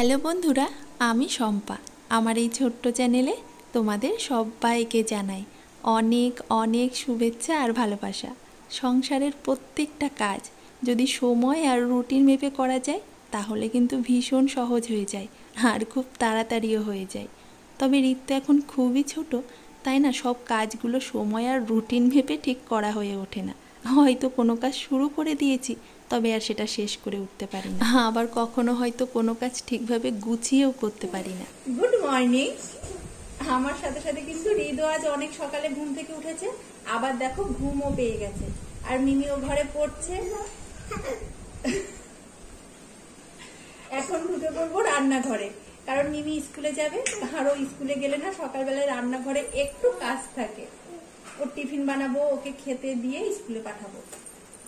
Hello বন্ধুরা, আমি শম্পা। আমার এই ছোট্ট চ্যানেলে তোমাদের সবাইকে জানাই অনেক অনেক শুভেচ্ছা আর ভালোবাসা। সংসারের প্রত্যেকটা কাজ যদি সময় আর রুটিন মেপে করা যায় তাহলে কিন্তু ভীষণ সহজ হয়ে যায় আর খুব তাড়াতাড়িও হয়ে যায়। তবে ঋতু তো এখন খুবই ছোট, তাই না সব কাজগুলো সময় আর রুটিন মেপে ঠিক করা হয়ে ওঠে না। হয়তো কোনো কাজ শুরু করে দিয়েছি, তবে আর সেটা শেষ করে উঠতে পারি না। আবার কখনো হয়তো কোনো কাজ ঠিকভাবে গুছিয়েও করতে পারি না। Good morning. আমার সাথে সাথে কিন্তু হৃদয় আজ অনেক সকালে ঘুম থেকে উঠেছে, আবার দেখো ঘুমও পেয়ে গেছে, আর মিমিও ঘরে পড়ছে। এখন ঢুকে পড়বো রান্নাঘরে, কারণ মিমি স্কুলে যাবে, আরও স্কুলে গেলে না সকালবেলায় রান্নাঘরে একটু কাজ থাকে। ওর টিফিন বানাবো, ওকে খেতে দিয়ে স্কুলে পাঠাবো।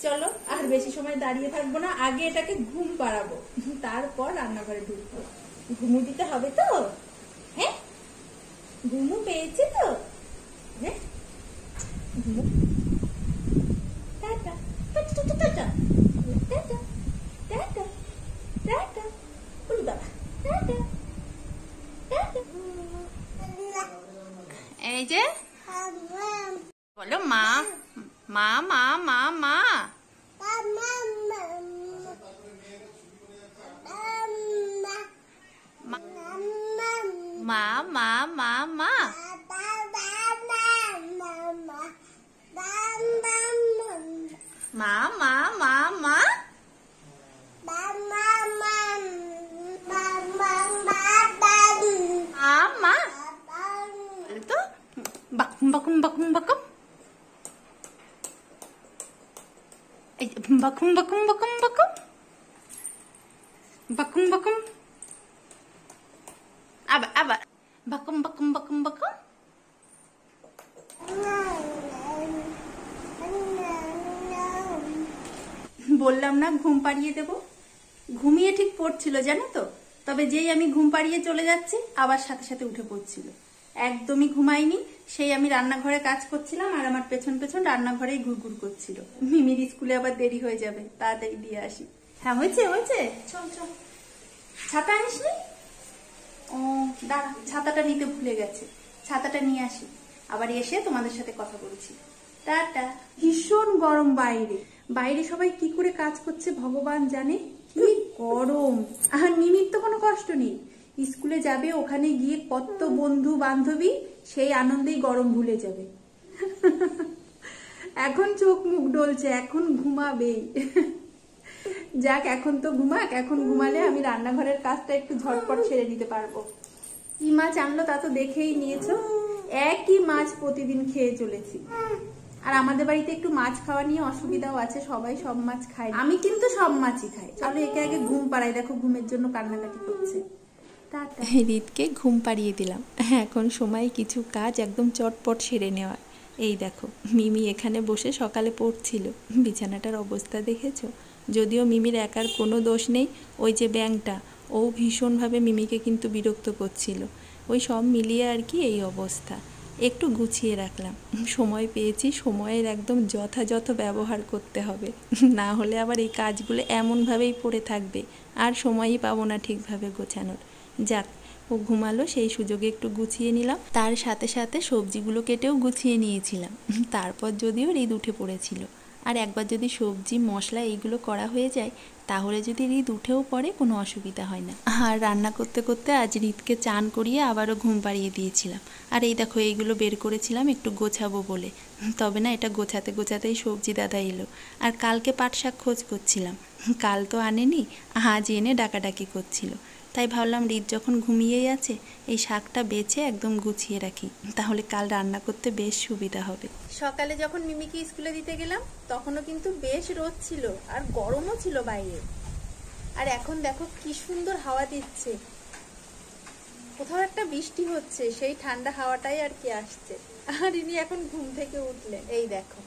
চলো আর বেশি সময় দাঁড়িয়ে থাকবো না, আগে এটাকে ঘুম পাড়াবো, তারপর রান্নাঘরে ঢুকবো। ঘুমু দিতে হবে তো? হ্যাঁ, ঘুমু পেয়েছে তো? হ্যাঁ, ঘুমু। Tata tata tata tata tata tata, বলো বাবা টাটা টাটা। এই যে বলো মা মা মা মা মা। মা মা মা মা। মা মা মা মা। মা তো বাকুম বাকুম বাকুম বাকুম। এই বাকুম বাকুম বাকুম বাকুম বাকুম বাকুম। আবার আবার বাকুম বাকুম বাকুম বাকুম। বললাম না ঘুম পাড়িয়ে দেব। ঘুমিয়ে ঠিক পড়ছিল জানো তো, তবে যেই আমি ঘুম পাড়িয়ে চলে যাচ্ছি আবার সাথে সাথে উঠে পড়ছিল। একদমই ঘুমাইনি। সেই আমি রান্নাঘরে কাজ করছিলাম আর আমার পেছন পেছন রান্নাঘরেই ঘুরঘুর করছিল। মিমির স্কুলে আবার দেরি হয়ে যাবে, তাড়াতাড়ি দিয়ে আসি। হ্যাঁ হয়েছে হয়েছে, চল চল। ছাতা আনিসনি? ও দাঁড়া, ছাতাটা নিতে ভুলে গেছে, ছাতাটা নিয়ে আসি, আবার এসে তোমাদের সাথে কথা বলছি। টাটা। ভীষণ গরম বাইরে, বাইরে সবাই কি করে কাজ করছে ভগবান জানে, কি গরম। আর মিমির তো কোনো কষ্ট নেই, স্কুলে যাবে, ওখানে গিয়ে কত বন্ধু বান্ধবী, সেই আনন্দেই গরম ভুলে যাবে। এখন চোখ মুখ ডলছে, এখন ঘুমাবেই। যাক, এখন তো ঘুমাক, এখন ঘুমালে আমি রান্নাঘরের কাজটা একটু ঝটপট ছেড়ে নিতে পারবো। কি মাছ আনলো তা তো দেখেই নিয়েছো, একই মাছ প্রতিদিন খেয়ে চলেছি। আর আমাদের বাড়িতে একটু মাছ খাওয়া নিয়ে অসুবিধাও আছে, সবাই সব মাছ খায়, আমি কিন্তু সব মাছই খাই। চলো একে আগে ঘুম পাড়াই, দেখো ঘুমের জন্য কান্নাকাটি করছে। রিতকে ঘুম পাড়িয়ে দিলাম, এখন সময় কিছু কাজ একদম চটপট সেরে নেওয়া। এই দেখো মিমি এখানে বসে সকালে পড়ছিল, বিছানাটার অবস্থা দেখেছো? যদিও মিমির একার কোনো দোষ নেই, ওই যে ব্যাঙটা ও ভীষণভাবে মিমিকে কিন্তু বিরক্ত করছিল। ওই সব মিলিয়ে আর কি এই অবস্থা। একটু গুছিয়ে রাখলাম, সময় পেয়েছি, সময়ের একদম যথাযথ ব্যবহার করতে হবে, না হলে আবার এই কাজগুলো এমনভাবেই পড়ে থাকবে আর সময়ই পাবো না ঠিকভাবে গোছানোর। যাক, ও ঘুমালো, সেই সুযোগে একটু গুছিয়ে নিলাম, তার সাথে সাথে সবজিগুলো কেটেও গুছিয়ে নিয়েছিলাম। তারপর যদিও হৃদ উঠে পড়েছিল, আর একবার যদি সবজি মশলা এইগুলো করা হয়ে যায় তাহলে যদি হৃদ উঠেও পড়ে কোনো অসুবিধা হয় না। আর রান্না করতে করতে আজ হৃদকে চান করিয়ে আবারও ঘুম পাড়িয়ে দিয়েছিলাম। আর এই দেখো এইগুলো বের করেছিলাম একটু গোছাবো বলে, তবে না এটা গোছাতে গোছাতেই সবজি দাদা এলো। আর কালকে পাট শাক খোঁজ করছিলাম, কাল তো আনেনি, আজ এনে ডাকাডাকি করছিল। তাই ভাবলাম হৃদ যখন ঘুমিয়েই আছে এই শাকটা বেছে একদম গুছিয়ে রাখি, তাহলে কাল রান্না করতে বেশ সুবিধা হবে। সকালে যখন মিমিকে স্কুলে দিতে গেলাম তখনও কিন্তু বেশ রোদ ছিল আর গরমও ছিল বাইরে, আর এখন দেখো কি সুন্দর হাওয়া দিচ্ছে, কোথাও একটা বৃষ্টি হচ্ছে, সেই ঠান্ডা হাওয়াটাই আর কি আসছে। আর ইনি এখন ঘুম থেকে উঠলেন, এই দেখো।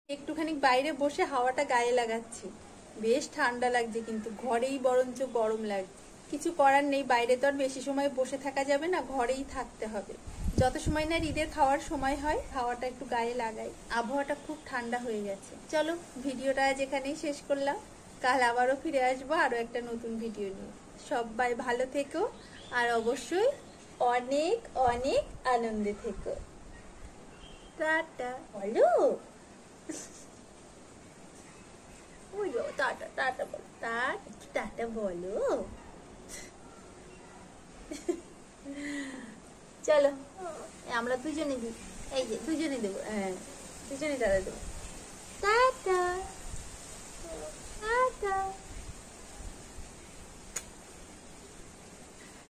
একটুখানি বাইরে বসে হাওয়াটা গায়ে লাগাচ্ছি, বেশ ঠান্ডা লাগছে, কিন্তু ঘরেই বরঞ্চ গরম লাগছে। কিছু করার নেই, বাইরে তো আর বেশি সময় বসে থাকা যাবে না, ঘরেই থাকতে হবে। যত সময় না ঈদের খাওয়ার সময় হয়, খাওয়াটা একটু গায়ে লাগাই। আবহাওয়াটা খুব ঠান্ডা হয়ে গেছে। চলো ভিডিওটা আজ এখানেই শেষ করলাম। কাল আবারও ফিরে আসবো আরো একটা নতুন ভিডিও নিয়ে। সবাই ভালো থেকো আর অবশ্যই অনেক অনেক আনন্দে থেকো। টাটা বলো, টাটা টাটা বলো, টাটা বলো। চলো আমরা দুজনে দিই, এই যে দুজনে দেবো, হ্যাঁ দুজনে টাটা দেবো। Tata tata.